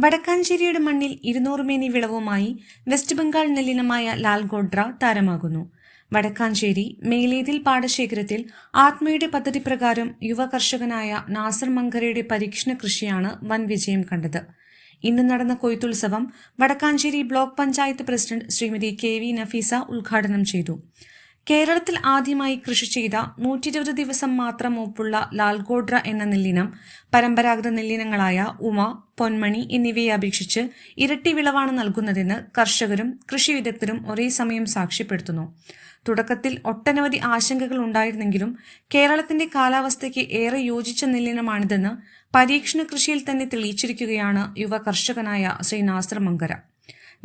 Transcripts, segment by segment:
വടക്കാഞ്ചേരിയുടെ മണ്ണിൽ 200 മേനി വിളവുമായി വെസ്റ്റ് ബംഗാൾ നെല്ലിനമായ ലാൽഗോഡ്ര താരമാകുന്നു. വടക്കാഞ്ചേരി മേലേതിൽ പാടശേഖരത്തിൽ ആത്മയുടെ പദ്ധതി പ്രകാരം യുവ കർഷകനായ നാസർ മങ്കരയുടെ പരീക്ഷണ കൃഷിയാണ് വൻ വിജയം കണ്ടത്. ഇന്ന് നടന്ന കൊയ്ത്തുത്സവം Vadakkanchery block panchayat president Shrimati KV Nafeesa ഉദ്ഘാടനം ചെയ്തു. കേരളത്തിൽ ആദ്യമായി കൃഷി ചെയ്ത 120 ദിവസം മാത്രം മൂപ്പുള്ള ലാൽഗോഡ്ര എന്ന നെല്ലിനം പരമ്പരാഗത നെല്ലിനങ്ങളായ ഉമ, പൊന്മണി എന്നിവയെ അപേക്ഷിച്ച് ഇരട്ടി വിളവാണ് നൽകുന്നതെന്ന് കർഷകരും കൃഷി വിദഗ്ധരും ഒരേ സമയം സാക്ഷ്യപ്പെടുത്തുന്നു. തുടക്കത്തിൽ ഒട്ടനവധി ആശങ്കകൾ ഉണ്ടായിരുന്നെങ്കിലും കേരളത്തിന്റെ കാലാവസ്ഥയ്ക്ക് ഏറെ യോജിച്ച നെല്ലിനമാണിതെന്ന് പരീക്ഷണ കൃഷിയിൽ തന്നെ തെളിയിച്ചിരിക്കുകയാണ് യുവ കർഷകനായ ശ്രീ നാസർ മങ്കര.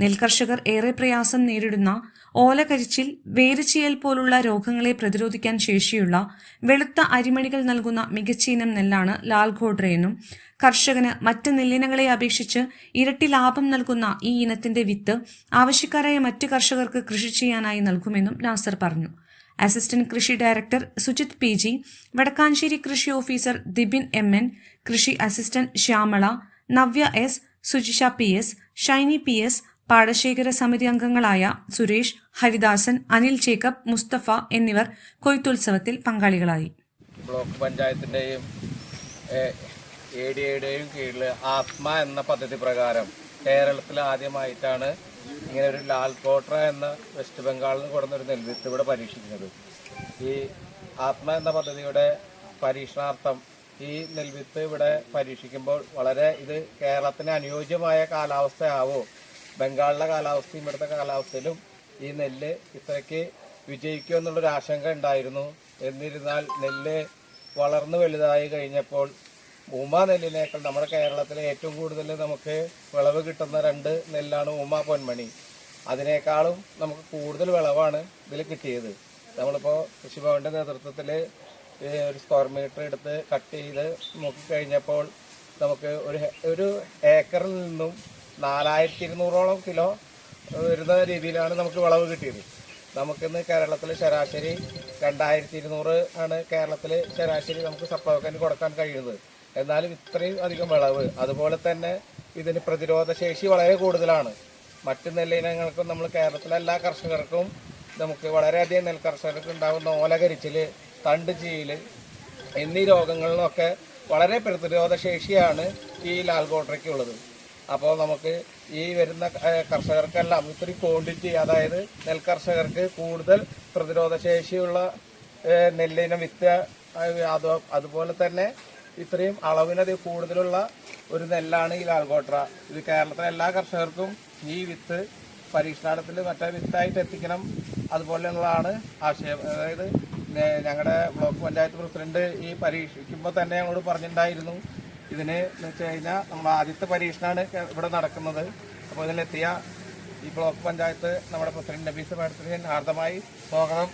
നെൽകർഷകർ ഏറെ പ്രയാസം നേരിടുന്ന ഓലകരിച്ചിൽ, വേരുചീയൽ പോലുള്ള രോഗങ്ങളെ പ്രതിരോധിക്കാൻ ശേഷിയുള്ള വെളുത്ത അരിമണികൾ നൽകുന്ന മികച്ച ഇനം നെല്ലാണ് ലാൽഗോഡ്രയെന്നും കർഷകന് മറ്റ് നെല്ലിനങ്ങളെ അപേക്ഷിച്ച് ഇരട്ടി ലാഭം നൽകുന്ന ഈ ഇനത്തിന്റെ വിത്ത് ആവശ്യക്കാരായ മറ്റ് കർഷകർക്ക് കൃഷി ചെയ്യാനായി നൽകുമെന്നും നാസർ പറഞ്ഞു. അസിസ്റ്റന്റ് കൃഷി ഡയറക്ടർ സുജിത് PG, വടക്കാഞ്ചേരി കൃഷി ഓഫീസർ ദിബിൻ MN, കൃഷി assistant Shyamala, Navya S, Sujisha PS, Shiny PS, പാടശേഖര സമിതി അംഗങ്ങളായ സുരേഷ്, ഹരിദാസൻ, അനിൽ ജേക്കബ്, മുസ്തഫ എന്നിവർ കൊയ്ത്തുത്സവത്തിൽ പങ്കാളികളായി. ബ്ലോക്ക് പഞ്ചായത്തിന്റെയും ADAയുടെയും കീഴിൽ ആത്മ എന്ന പദ്ധതി പ്രകാരം കേരളത്തിൽ ആദ്യമായിട്ടാണ് ഇങ്ങനെ ഒരു ലാൽഗോഡ്ര എന്ന വെസ്റ്റ് ബംഗാളിൽ നിന്ന് കൊടുന്നൊരു നെൽവിത്ത് ഇവിടെ പരീക്ഷിക്കുന്നത്. ഈ ആത്മ എന്ന പദ്ധതിയുടെ പരീക്ഷണാർത്ഥം ഈ നെൽവിത്ത് ഇവിടെ പരീക്ഷിക്കുമ്പോൾ ഇത് കേരളത്തിന് അനുയോജ്യമായ കാലാവസ്ഥയാവോ, ബംഗാളിലെ കാലാവസ്ഥയും ഇവിടുത്തെ കാലാവസ്ഥയിലും ഈ നെല്ല് ഇത്രയ്ക്ക് വിജയിക്കും എന്നുള്ളൊരു ആശങ്ക ഉണ്ടായിരുന്നു. എന്നിരുന്നാൽ നെല്ല് വളർന്നു വലുതായി കഴിഞ്ഞപ്പോൾ ഉമ നെല്ലിനേക്കാൾ നമ്മുടെ കേരളത്തിലെ ഏറ്റവും കൂടുതൽ നമുക്ക് വിളവ് കിട്ടുന്ന 2 നെല്ലാണ് ഉമ, പൊന്മണി. അതിനേക്കാളും നമുക്ക് കൂടുതൽ വിളവാണ് ഇതിൽ കിട്ടിയത്. നമ്മളിപ്പോൾ കൃഷിഭവന്റെ നേതൃത്വത്തിൽ ഒരു സ്ക്വയർ മീറ്റർ എടുത്ത് കട്ട് ചെയ്ത് നോക്കിക്കഴിഞ്ഞപ്പോൾ നമുക്ക് ഒരു ഏക്കറിൽ നിന്നും 4200ഓളം കിലോ വരുന്ന രീതിയിലാണ് നമുക്ക് വിളവ് കിട്ടിയത്. നമുക്കിന്ന് കേരളത്തിൽ ശരാശരി 2200 ആണ് കേരളത്തിൽ ശരാശരി നമുക്ക് സപ്ലൈകോന് കൊടുക്കാൻ കഴിയുന്നത്. എന്നാലും ഇത്രയും അധികം വിളവ്, അതുപോലെ തന്നെ ഇതിന് പ്രതിരോധ ശേഷി വളരെ കൂടുതലാണ്. മറ്റ് നെല്ലിനങ്ങൾക്കും നമ്മൾ കേരളത്തിലെ എല്ലാ കർഷകർക്കും നമുക്ക് വളരെയധികം നെൽകർഷകർക്ക് ഉണ്ടാകുന്ന ഓലകരിച്ചിൽ, തണ്ട് ചീയൽ എന്നീ രോഗങ്ങളിലൊക്കെ വളരെ പ്രതിരോധ ശേഷിയാണ് ഈ ലാൽഗോഡ്രയ്ക്ക് ഉള്ളത്. അപ്പോൾ നമുക്ക് ഈ വരുന്ന കർഷകർക്കെല്ലാം ഇത്രയും ക്വാണ്ടിറ്റി, അതായത് നെൽകർഷകർക്ക് കൂടുതൽ പ്രതിരോധ ശേഷിയുള്ള നെല്ലിനം വിത്ത്, അതുപോലെ തന്നെ ഇത്രയും അളവിനത് കൂടുതലുള്ള ഒരു നെല്ലാണ് ഈ ലാൽഗോഡ്ര. ഇത് കേരളത്തിലെ എല്ലാ കർഷകർക്കും ഈ വിത്ത് പരീക്ഷണത്തിൽ മറ്റേ വിത്തായിട്ട് എത്തിക്കണം, അതുപോലെയുള്ളതാണ് ആശയം. അതായത് ഞങ്ങളുടെ ബ്ലോക്ക് പഞ്ചായത്ത് പ്രസിഡന്റ് ഈ പരീക്ഷിക്കുമ്പോൾ തന്നെ ഞങ്ങളോട് പറഞ്ഞിട്ടുണ്ടായിരുന്നു, ഇതിന് എന്ന് വെച്ച് കഴിഞ്ഞാൽ നമ്മൾ ആദ്യത്തെ പരീക്ഷണമാണ് ഇവിടെ നടക്കുന്നത്. അപ്പോൾ ഇതിലെത്തിയ ഈ ബ്ലോക്ക് പഞ്ചായത്ത് നമ്മുടെ പ്രസിഡന്റ് നബീസ മാഡത്തിന് ഹാർദമായി സ്വാഗതം.